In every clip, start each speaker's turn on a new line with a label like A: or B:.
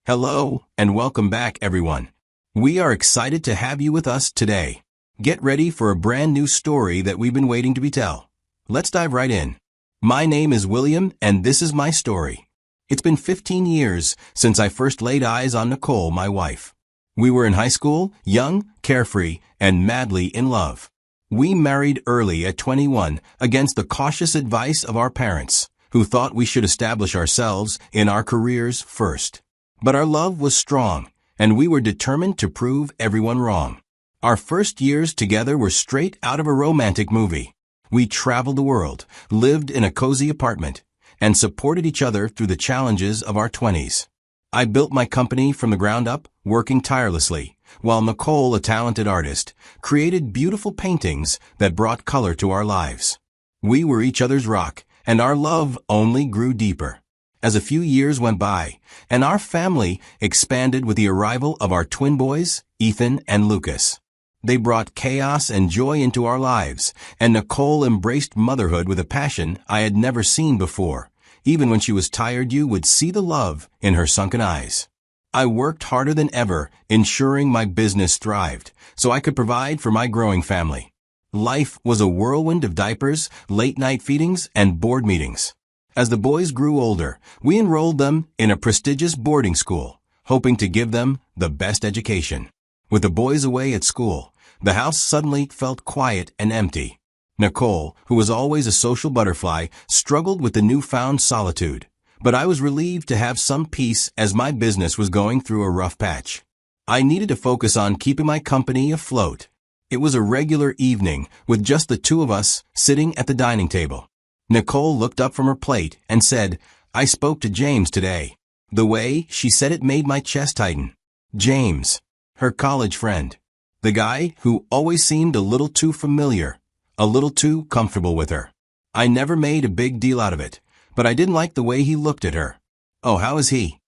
A: Hello, and welcome back, everyone. We are excited to have you with us today. Get ready for a brand new story that we've been waiting to be tell. Let's dive right in. My name is William, and this is my story. It's been 15 years since I first laid eyes on Nicole, my wife. We were in high school, young, carefree, and madly in love. We married early at 21 against the cautious advice of our parents, who thought we should establish ourselves in our careers first. But our love was strong, and we were determined to prove everyone wrong. Our first years together were straight out of a romantic movie. We traveled the world, lived in a cozy apartment, and supported each other through the challenges of our 20s. I built my company from the ground up, working tirelessly, while Nicole, a talented artist, created beautiful paintings that brought color to our lives. We were each other's rock, and our love only grew deeper. As a few years went by, and our family expanded with the arrival of our twin boys, Ethan and Lucas. They brought chaos and joy into our lives, and Nicole embraced motherhood with a passion I had never seen before. Even when she was tired, you would see the love in her sunken eyes. I worked harder than ever, ensuring my business thrived, so I could provide for my growing family. Life was a whirlwind of diapers, late-night feedings, and board meetings. As the boys grew older, we enrolled them in a prestigious boarding school, hoping to give them the best education. With the boys away at school, the house suddenly felt quiet and empty. Nicole, who was always a social butterfly, struggled with the newfound solitude. But I was relieved to have some peace as my business was going through a rough patch. I needed to focus on keeping my company afloat. It was a regular evening, with just the two of us sitting at the dining table. Nicole looked up from her plate and said, "I spoke to James today." The way she said it made my chest tighten. James, her college friend. The guy who always seemed a little too familiar, a little too comfortable with her. I never made a big deal out of it, but I didn't like the way he looked at her. "Oh, how is he?"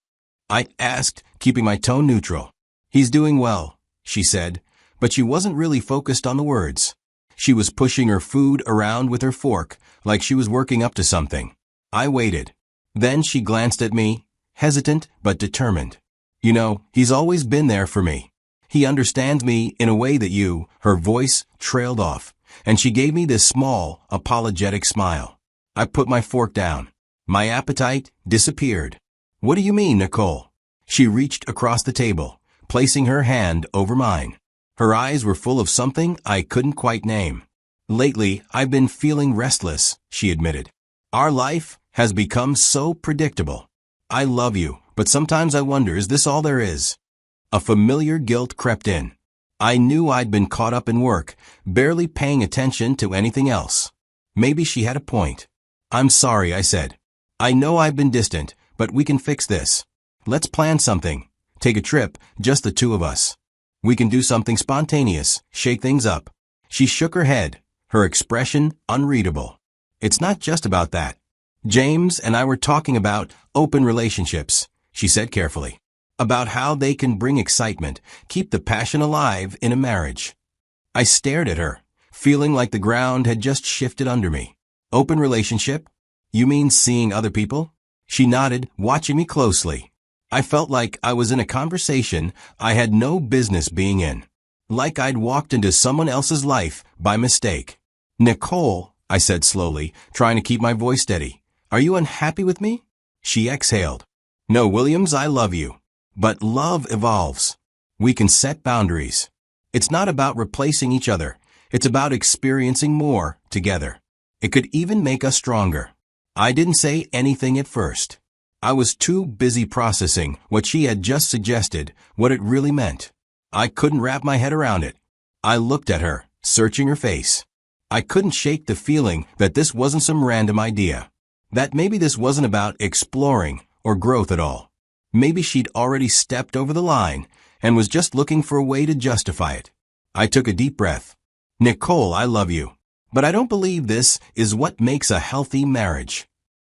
A: I asked, keeping my tone neutral. "He's doing well," she said, but she wasn't really focused on the words. She was pushing her food around with her fork, like she was working up to something. I waited. Then she glanced at me, hesitant but determined. "You know, he's always been there for me. He understands me in a way that you," her voice trailed off, and she gave me this small, apologetic smile. I put my fork down. My appetite disappeared. "What do you mean, Nicole?" She reached across the table, placing her hand over mine. Her eyes were full of something I couldn't quite name. "Lately, I've been feeling restless," she admitted. "Our life has become so predictable. I love you, but sometimes I wonder, is this all there is?" A familiar guilt crept in. I knew I'd been caught up in work, barely paying attention to anything else. Maybe she had a point. "I'm sorry," I said. "I know I've been distant, but we can fix this. Let's plan something. Take a trip, just the two of us. We can do something spontaneous, shake things up." She shook her head, her expression unreadable. "It's not just about that. James and I were talking about open relationships," she said carefully. "About how they can bring excitement, keep the passion alive in a marriage." I stared at her, feeling like the ground had just shifted under me. "Open relationship? You mean seeing other people?" She nodded, watching me closely. I felt like I was in a conversation I had no business being in. Like I'd walked into someone else's life by mistake. "Nicole," I said slowly, trying to keep my voice steady, "are you unhappy with me?" She exhaled. "No, Williams, I love you. But love evolves. We can set boundaries. It's not about replacing each other. It's about experiencing more together. It could even make us stronger." I didn't say anything at first. I was too busy processing what she had just suggested, what it really meant. I couldn't wrap my head around it. I looked at her, searching her face. I couldn't shake the feeling that this wasn't some random idea. That maybe this wasn't about exploring or growth at all. Maybe she'd already stepped over the line and was just looking for a way to justify it. I took a deep breath. "Nicole, I love you. But I don't believe this is what makes a healthy marriage."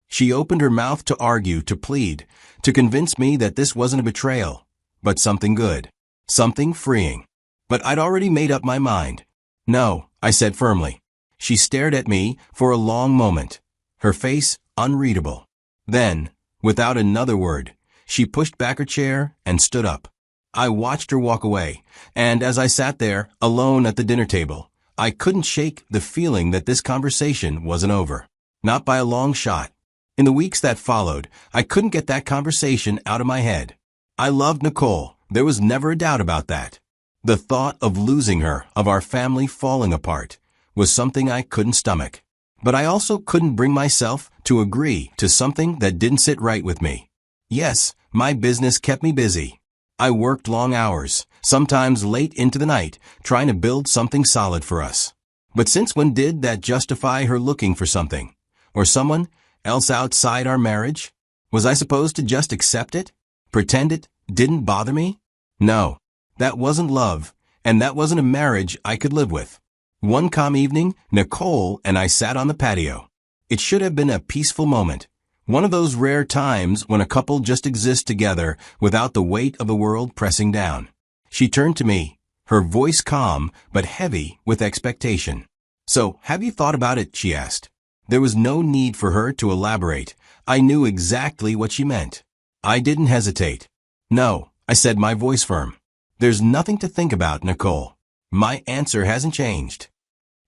A: She opened her mouth to argue, to plead, to convince me that this wasn't a betrayal, but something good, something freeing. But I'd already made up my mind. "No," I said firmly. She stared at me for a long moment, her face unreadable. Then, without another word, She pushed back her chair and stood up. I watched her walk away, and as I sat there, alone at the dinner table, I couldn't shake the feeling that this conversation wasn't over. Not by a long shot. In the weeks that followed, I couldn't get that conversation out of my head. I loved Nicole. There was never a doubt about that. The thought of losing her, of our family falling apart, was something I couldn't stomach. But I also couldn't bring myself to agree to something that didn't sit right with me. Yes, my business kept me busy. I worked long hours, sometimes late into the night, trying to build something solid for us. But since when did that justify her looking for something? Or someone else outside our marriage? Was I supposed to just accept it? Pretend it didn't bother me? No, that wasn't love, and that wasn't a marriage I could live with. One calm evening, Nicole and I sat on the patio. It should have been a peaceful moment. One of those rare times when a couple just exists together without the weight of the world pressing down. She turned to me, her voice calm but heavy with expectation. "So, have you thought about it?" she asked. There was no need for her to elaborate. I knew exactly what she meant. I didn't hesitate. "No," I said, my voice firm. "There's nothing to think about, Nicole. My answer hasn't changed."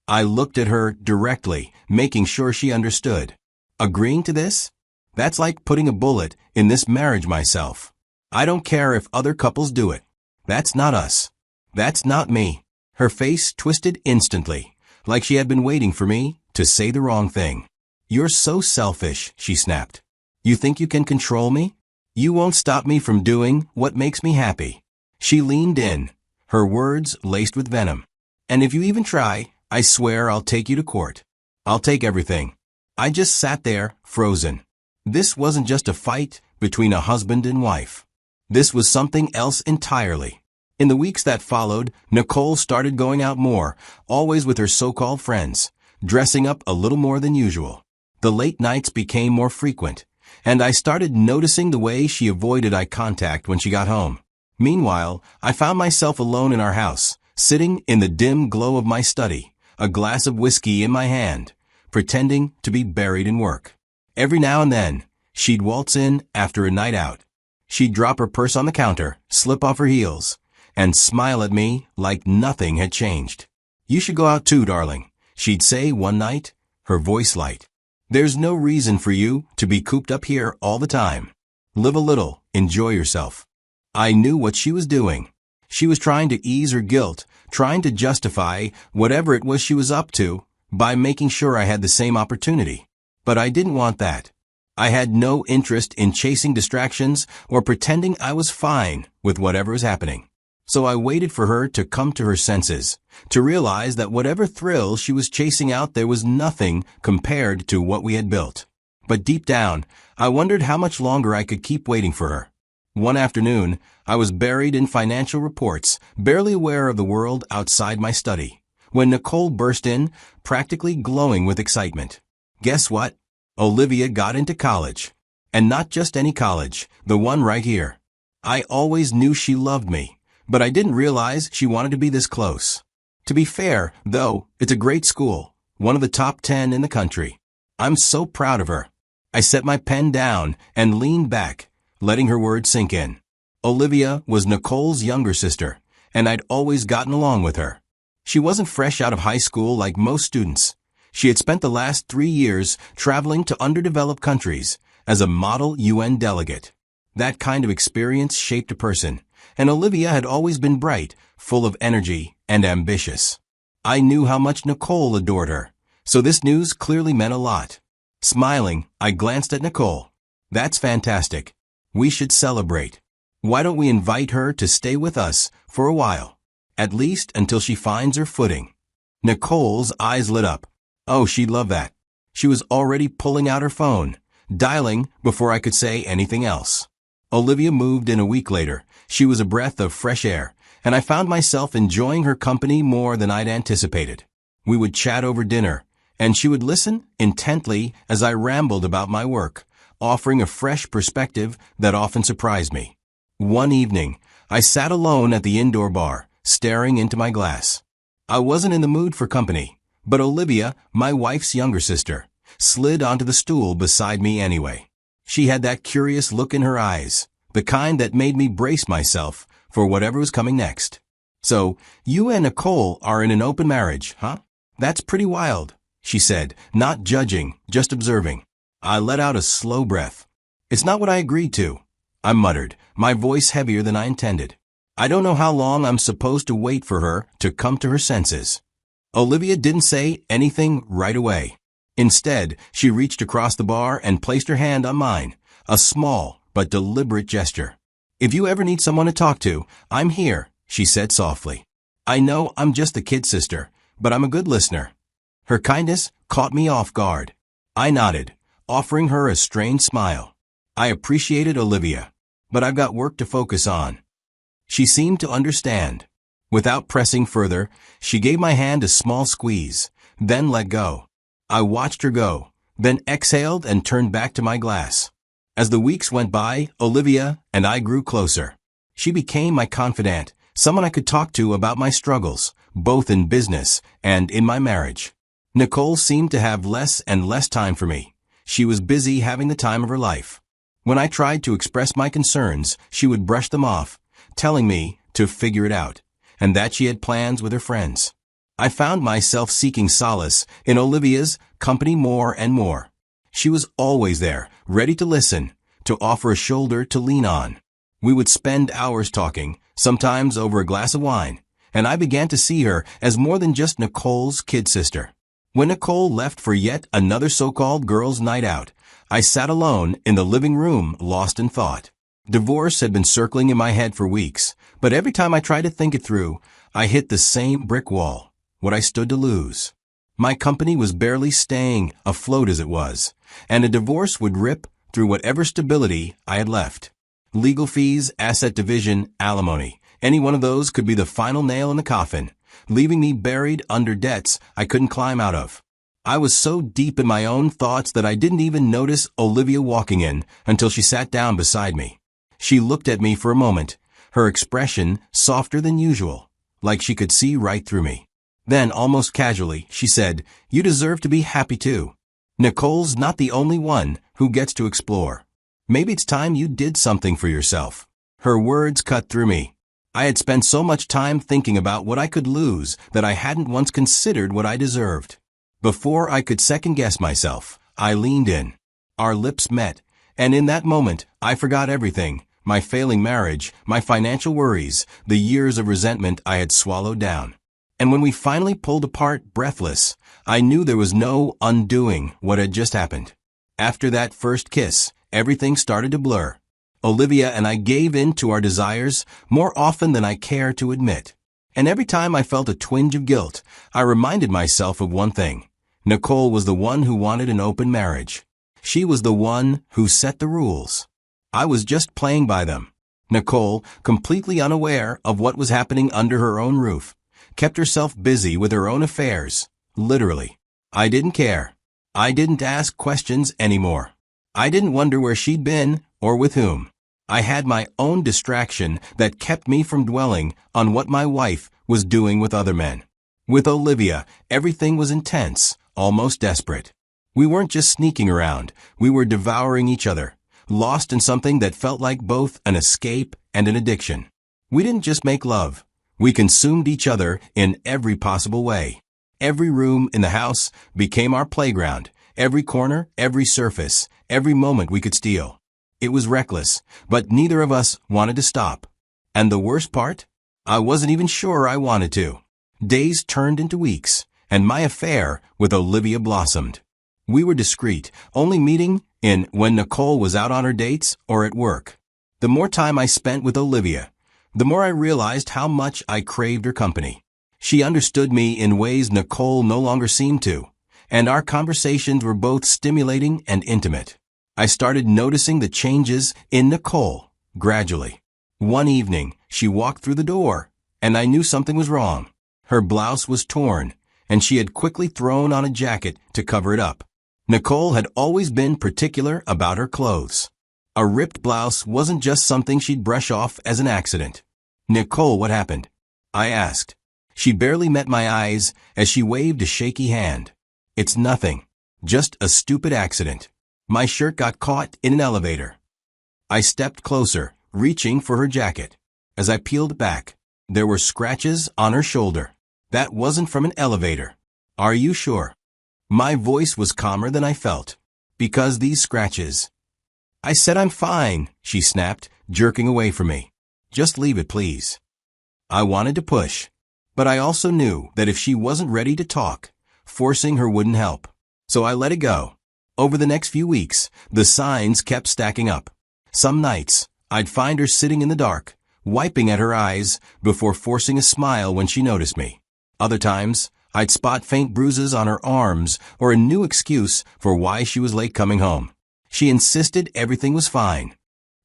A: I looked at her directly, making sure she understood. "Agreeing to this? That's like putting a bullet in this marriage myself. I don't care if other couples do it. That's not us. That's not me." Her face twisted instantly, like she had been waiting for me to say the wrong thing. "You're so selfish," she snapped. "You think you can control me? You won't stop me from doing what makes me happy." She leaned in, her words laced with venom. "And if you even try, I swear I'll take you to court. I'll take everything." I just sat there, frozen. This wasn't just a fight between a husband and wife. This was something else entirely. In the weeks that followed, Nicole started going out more, always with her so-called friends, dressing up a little more than usual. The late nights became more frequent, and I started noticing the way she avoided eye contact when she got home. Meanwhile, I found myself alone in our house, sitting in the dim glow of my study, a glass of whiskey in my hand, pretending to be buried in work. Every now and then, she'd waltz in after a night out. She'd drop her purse on the counter, slip off her heels, and smile at me like nothing had changed. "You should go out too, darling," she'd say one night, her voice light. "There's no reason for you to be cooped up here all the time. Live a little, enjoy yourself." I knew what she was doing. She was trying to ease her guilt, trying to justify whatever it was she was up to by making sure I had the same opportunity. But I didn't want that. I had no interest in chasing distractions or pretending I was fine with whatever was happening. So I waited for her to come to her senses, to realize that whatever thrill she was chasing out there was nothing compared to what we had built. But deep down, I wondered how much longer I could keep waiting for her. One afternoon, I was buried in financial reports, barely aware of the world outside my study, when Nicole burst in, practically glowing with excitement. Guess what? Olivia got into college. And not just any college, the one right here. I always knew she loved me, but I didn't realize she wanted to be this close. To be fair, though, it's a great school, one of the top 10 in the country. I'm so proud of her. I set my pen down and leaned back, letting her words sink in. Olivia was Nicole's younger sister, and I'd always gotten along with her. She wasn't fresh out of high school like most students. She had spent the last 3 years traveling to underdeveloped countries as a model UN delegate. That kind of experience shaped a person, and Olivia had always been bright, full of energy, and ambitious. I knew how much Nicole adored her, so this news clearly meant a lot. Smiling, I glanced at Nicole. "That's fantastic. We should celebrate. Why don't we invite her to stay with us for a while? At least until she finds her footing." Nicole's eyes lit up. Oh, she'd love that. She was already pulling out her phone, dialing before I could say anything else. Olivia moved in a week later. She was a breath of fresh air, and I found myself enjoying her company more than I'd anticipated. We would chat over dinner, and she would listen intently as I rambled about my work, offering a fresh perspective that often surprised me. One evening, I sat alone at the indoor bar, staring into my glass. I wasn't in the mood for company, but Olivia, my wife's younger sister, slid onto the stool beside me anyway. She had that curious look in her eyes, the kind that made me brace myself for whatever was coming next. "So, you and Nicole are in an open marriage, huh? That's pretty wild," she said, not judging, just observing. I let out a slow breath. "It's not what I agreed to," I muttered, my voice heavier than I intended. "I don't know how long I'm supposed to wait for her to come to her senses." Olivia didn't say anything right away. Instead, she reached across the bar and placed her hand on mine, a small but deliberate gesture. "If you ever need someone to talk to, I'm here," she said softly. "I know I'm just the kid sister, but I'm a good listener." Her kindness caught me off guard. I nodded, offering her a strained smile. I appreciated Olivia, but I've got work to focus on. She seemed to understand. Without pressing further, she gave my hand a small squeeze, then let go. I watched her go, then exhaled and turned back to my glass. As the weeks went by, Olivia and I grew closer. She became my confidant, someone I could talk to about my struggles, both in business and in my marriage. Nicole seemed to have less and less time for me. She was busy having the time of her life. When I tried to express my concerns, she would brush them off, telling me to figure it out, and that she had plans with her friends. I found myself seeking solace in Olivia's company more and more. She was always there, ready to listen, to offer a shoulder to lean on. We would spend hours talking, sometimes over a glass of wine, and I began to see her as more than just Nicole's kid sister. When Nicole left for yet another so-called girls' night out, I sat alone in the living room, lost in thought. Divorce had been circling in my head for weeks, but every time I tried to think it through, I hit the same brick wall. What I stood to lose. My company was barely staying afloat as it was, and a divorce would rip through whatever stability I had left. Legal fees, asset division, alimony, any one of those could be the final nail in the coffin, leaving me buried under debts I couldn't climb out of. I was so deep in my own thoughts that I didn't even notice Olivia walking in until she sat down beside me. She looked at me for a moment, her expression softer than usual, like she could see right through me. Then, almost casually, she said, "You deserve to be happy too. Nicole's not the only one who gets to explore. Maybe it's time you did something for yourself." Her words cut through me. I had spent so much time thinking about what I could lose that I hadn't once considered what I deserved. Before I could second-guess myself, I leaned in. Our lips met, and in that moment, I forgot everything. My failing marriage, my financial worries, the years of resentment I had swallowed down. And when we finally pulled apart, breathless, I knew there was no undoing what had just happened. After that first kiss, everything started to blur. Olivia and I gave in to our desires more often than I care to admit. And every time I felt a twinge of guilt, I reminded myself of one thing. Nicole was the one who wanted an open marriage. She was the one who set the rules. I was just playing by them. Nicole, completely unaware of what was happening under her own roof, kept herself busy with her own affairs, literally. I didn't care. I didn't ask questions anymore. I didn't wonder where she'd been or with whom. I had my own distraction that kept me from dwelling on what my wife was doing with other men. With Olivia, everything was intense, almost desperate. We weren't just sneaking around, we were devouring each other, lost in something that felt like both an escape and an addiction. We didn't just make love. We consumed each other in every possible way. Every room in the house became our playground, every corner, every surface, every moment we could steal. It was reckless, but neither of us wanted to stop. And the worst part? I wasn't even sure I wanted to. Days turned into weeks, and my affair with Olivia blossomed. We were discreet, only meeting in when Nicole was out on her dates or at work. The more time I spent with Olivia, the more I realized how much I craved her company. She understood me in ways Nicole no longer seemed to, and our conversations were both stimulating and intimate. I started noticing the changes in Nicole, gradually. One evening, she walked through the door, and I knew something was wrong. Her blouse was torn, and she had quickly thrown on a jacket to cover it up. Nicole had always been particular about her clothes. A ripped blouse wasn't just something she'd brush off as an accident. "Nicole, what happened?" I asked. She barely met my eyes as she waved a shaky hand. "It's nothing. Just a stupid accident. My shirt got caught in an elevator." I stepped closer, reaching for her jacket. As I peeled back, there were scratches on her shoulder. That wasn't from an elevator. Are you sure? My voice was calmer than I felt. Because these scratches. I said I'm fine, she snapped, jerking away from me. Just leave it, please. I wanted to push, but I also knew that if she wasn't ready to talk, forcing her wouldn't help. So I let it go. Over the next few weeks, the signs kept stacking up. Some nights, I'd find her sitting in the dark, wiping at her eyes before forcing a smile when she noticed me. Other times, I'd spot faint bruises on her arms or a new excuse for why she was late coming home. She insisted everything was fine.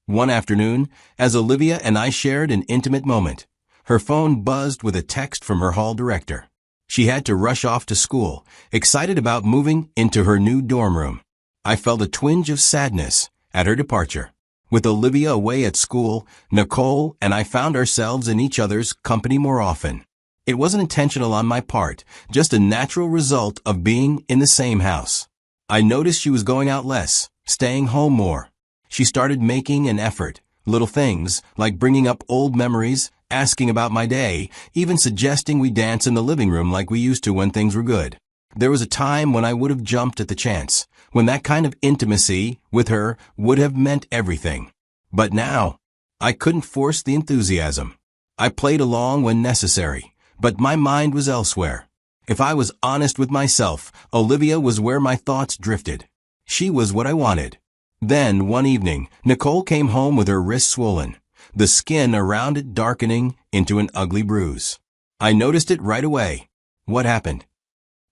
A: One afternoon, as Olivia and I shared an intimate moment, her phone buzzed with a text from her hall director. She had to rush off to school, excited about moving into her new dorm room. I felt a twinge of sadness at her departure. With Olivia away at school, Nicole and I found ourselves in each other's company more often. It wasn't intentional on my part, just a natural result of being in the same house. I noticed she was going out less, staying home more. She started making an effort, little things like bringing up old memories, asking about my day, even suggesting we dance in the living room like we used to when things were good. There was a time when I would have jumped at the chance, when that kind of intimacy with her would have meant everything. But now, I couldn't force the enthusiasm. I played along when necessary, but my mind was elsewhere. If I was honest with myself, Olivia was where my thoughts drifted. She was what I wanted. Then, one evening, Nicole came home with her wrist swollen, the skin around it darkening into an ugly bruise. I noticed it right away. What happened?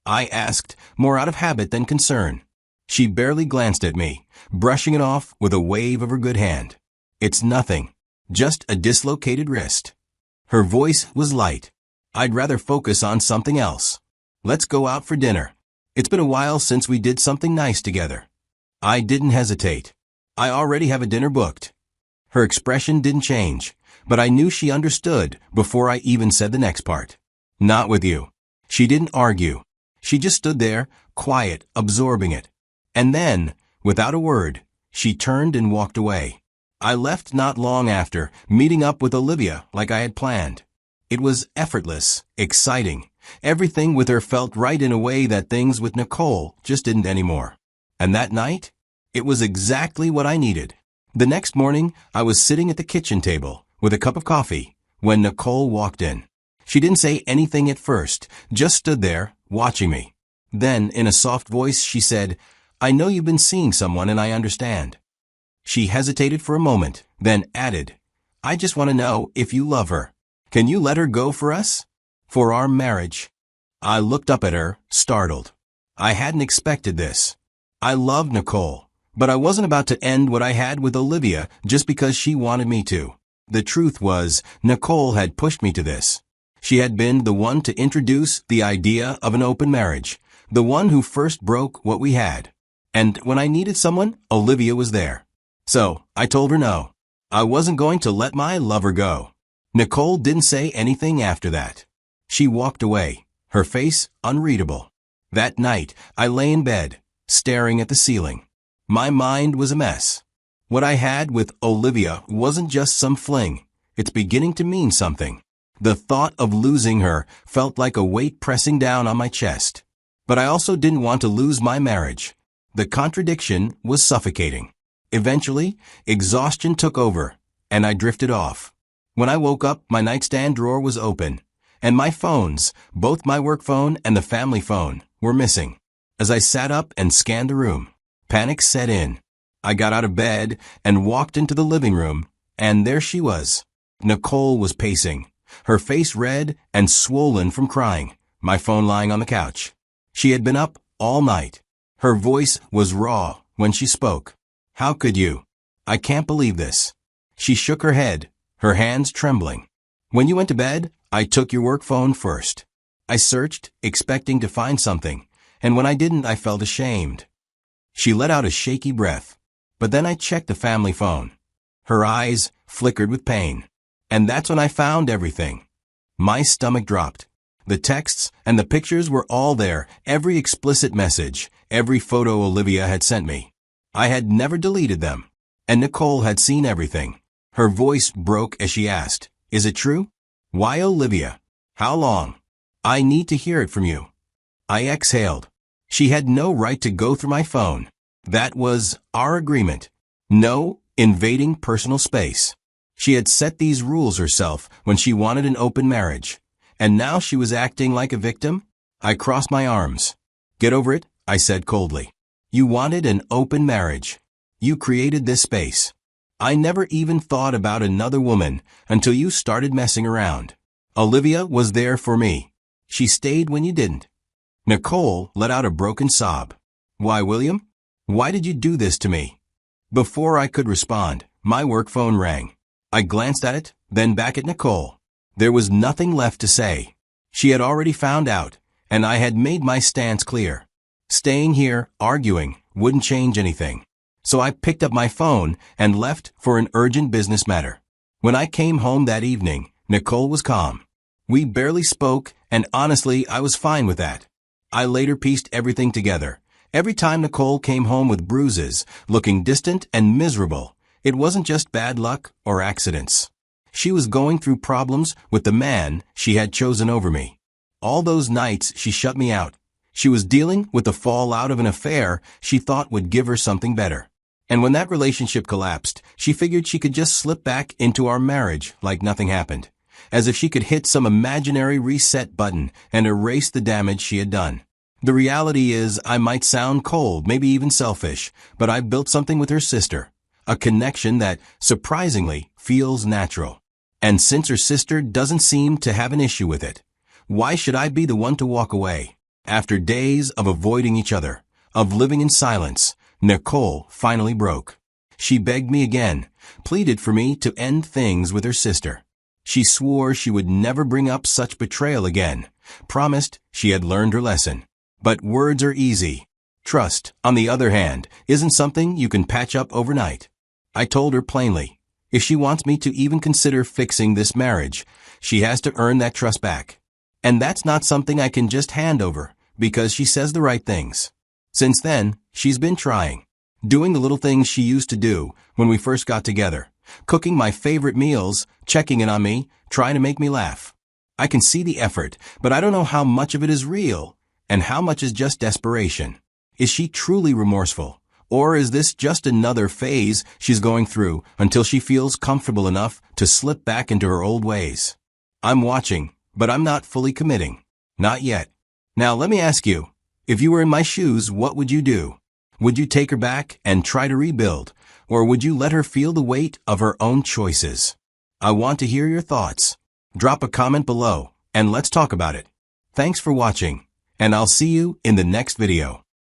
A: I asked, more out of habit than concern. She barely glanced at me, brushing it off with a wave of her good hand. It's nothing, just a dislocated wrist. Her voice was light. I'd rather focus on something else. Let's go out for dinner. It's been a while since we did something nice together. I didn't hesitate. I already have a dinner booked. Her expression didn't change, but I knew she understood before I even said the next part. Not with you. She didn't argue. She just stood there, quiet, absorbing it. And then, without a word, she turned and walked away. I left not long after, meeting up with Olivia like I had planned. It was effortless, exciting. Everything with her felt right in a way that things with Nicole just didn't anymore. And that night, it was exactly what I needed. The next morning, I was sitting at the kitchen table with a cup of coffee when Nicole walked in. She didn't say anything at first, just stood there, watching me. Then, in a soft voice, she said, "I know you've been seeing someone and I understand." She hesitated for a moment, then added, "I just want to know if you love her. Can you let her go for us? For our marriage?" I looked up at her, startled. I hadn't expected this. I loved Nicole, but I wasn't about to end what I had with Olivia just because she wanted me to. The truth was, Nicole had pushed me to this. She had been the one to introduce the idea of an open marriage, the one who first broke what we had. And when I needed someone, Olivia was there. So, I told her no. I wasn't going to let my lover go. Nicole didn't say anything after that. She walked away, her face unreadable. That night, I lay in bed, staring at the ceiling. My mind was a mess. What I had with Olivia wasn't just some fling. It's beginning to mean something. The thought of losing her felt like a weight pressing down on my chest. But I also didn't want to lose my marriage. The contradiction was suffocating. Eventually, exhaustion took over, and I drifted off. When I woke up, my nightstand drawer was open, and my phones, both my work phone and the family phone, were missing. As I sat up and scanned the room, panic set in. I got out of bed and walked into the living room, and there she was. Nicole was pacing, her face red and swollen from crying, my phone lying on the couch. She had been up all night. Her voice was raw when she spoke. "How could you? I can't believe this." She shook her head, her hands trembling. "When you went to bed, I took your work phone first. I searched, expecting to find something, and when I didn't, I felt ashamed." She let out a shaky breath. But then I checked the family phone. Her eyes flickered with pain. And that's when I found everything. My stomach dropped. The texts and the pictures were all there, every explicit message, every photo Olivia had sent me. I had never deleted them, and Nicole had seen everything. Her voice broke as she asked, "Is it true?" "Why, Olivia? How long? I need to hear it from you." I exhaled. She had no right to go through my phone. That was our agreement. No invading personal space. She had set these rules herself when she wanted an open marriage. And now she was acting like a victim? I crossed my arms. "Get over it," I said coldly. "You wanted an open marriage. You created this space. I never even thought about another woman until you started messing around. Olivia was there for me. She stayed when you didn't." Nicole let out a broken sob. "Why, William? Why did you do this to me?" Before I could respond, my work phone rang. I glanced at it, then back at Nicole. There was nothing left to say. She had already found out, and I had made my stance clear. Staying here, arguing, wouldn't change anything. So I picked up my phone and left for an urgent business matter. When I came home that evening, Nicole was calm. We barely spoke, and honestly, I was fine with that. I later pieced everything together. Every time Nicole came home with bruises, looking distant and miserable, it wasn't just bad luck or accidents. She was going through problems with the man she had chosen over me. All those nights she shut me out. She was dealing with the fallout of an affair she thought would give her something better. And when that relationship collapsed, she figured she could just slip back into our marriage like nothing happened, as if she could hit some imaginary reset button and erase the damage she had done. The reality is, I might sound cold, maybe even selfish, but I built something with her sister, a connection that, surprisingly, feels natural. And since her sister doesn't seem to have an issue with it, why should I be the one to walk away? After days of avoiding each other, of living in silence, Nicole finally broke. She begged me again, pleaded for me to end things with her sister. She swore she would never bring up such betrayal again, promised she had learned her lesson. But words are easy. Trust, on the other hand, isn't something you can patch up overnight. I told her plainly, if she wants me to even consider fixing this marriage, she has to earn that trust back. And that's not something I can just hand over, because she says the right things. Since then, she's been trying. Doing the little things she used to do when we first got together. Cooking my favorite meals, checking in on me, trying to make me laugh. I can see the effort, but I don't know how much of it is real, and how much is just desperation. Is she truly remorseful? Or is this just another phase she's going through until she feels comfortable enough to slip back into her old ways? I'm watching, but I'm not fully committing. Not yet. Now let me ask you, if you were in my shoes, what would you do? Would you take her back and try to rebuild? Or would you let her feel the weight of her own choices? I want to hear your thoughts. Drop a comment below, and let's talk about it. Thanks for watching, and I'll see you in the next video.